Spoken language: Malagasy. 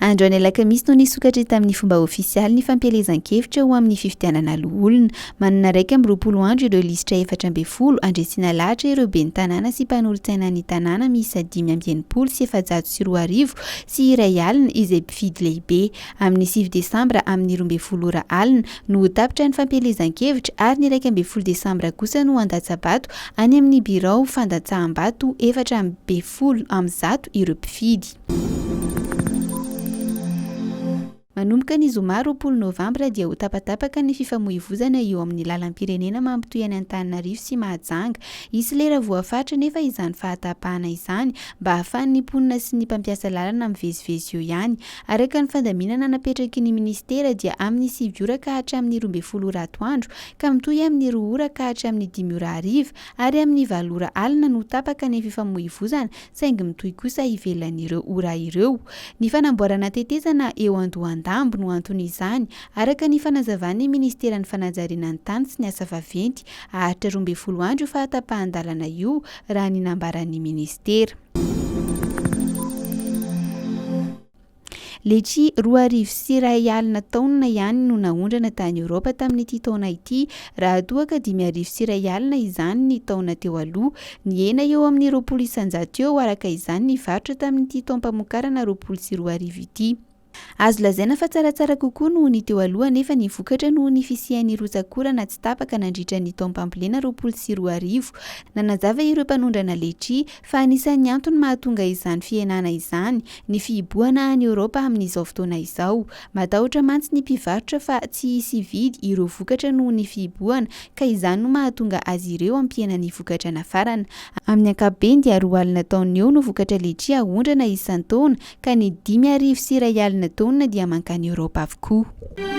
Andro any alakamisy no nisokatra tamin'ny fomba ofisialy ny fampielezan-kevitra ho amin'ny fifidianana loholona. Manana 20 andro ireo lisitra 14 andresina lahatra ireo ben'ny tanàna sy mpanolontsaina ny tanàna miisa 580 sy 740 sy iray alina izay mpifidy lehibe. Amin'ny 9 desambra amin'ny 12 ora alina no tapitra ny fampielezan-kevitra ary ny 12 desambra kosa no andatsabato any amin'ny birao fandatsaham-bato 410 ireo mpifidy. Manomboka ny zoma 20 novambra dia ho tapatapaka ny fifamoivoizana eo amin'ny lalam-pirenena mampitoy any Antananarivo sy Mahajanga. Isy lera voafaritra nefa izany fahatapahana izany mba ahafahan'ny mponina sy ny mpampiasa lalana mivezivezy eo ihany. Araka ny fandaminana napetraky ny ministera dia amin'ny 9 ora ka hatramin'ny 12 ora atoandro ka mitoy amin'ny 2 ora ka hatramin'ny 10 ora hariva ary amin'ny 9 ora alina no tapaka ny fifamoivoizana saingy mitoy kosa ivelan'ireo ora ireo. Ny fanamboarana tetezana eo Andohadambo no anton'izany araka ny fanazavan'ny ministeran'ny fanajariana ny tany sy ny asa vaventy ahatra 12 andro fahatapahan-dalana io raha ny nambaran'ny ministera. Letry 2,2 taona ihany no naondrana tany Eoropa tamin'ity taona ity raha toa ka 5,2 izany ny taona teo aloha. Ny hena eo amin'ny 20 isanjato eo araka izany ny varotra tamin'ity taom-pamokarana 22 ity. Azo lazaina fa tsaratsara kokoa noho ny teo aloha nefa ny vokatra noho ny fisian'ny rotsak'orana tsy tapaka nandritra ny taom-pampilena 22. Nanazava ireo mpanondrana letry fa anisan'ny antony mahatonga izany fihenana izany ny fihibohana any Eoropa amin'izao fotoana izao. Matahotra mantsy ny mpivarotra fa tsy hisy vidy ireo vokatra noho ny fihibohana ka izany no mahatonga azy ireo ampihana ny vokatra nafarana. Amin'ny ankapobeny dia 2 alina taona eo no vokatra letry ahondrana isan-taona ka ny 5,2 taona dia mankany Eoropa avokoa.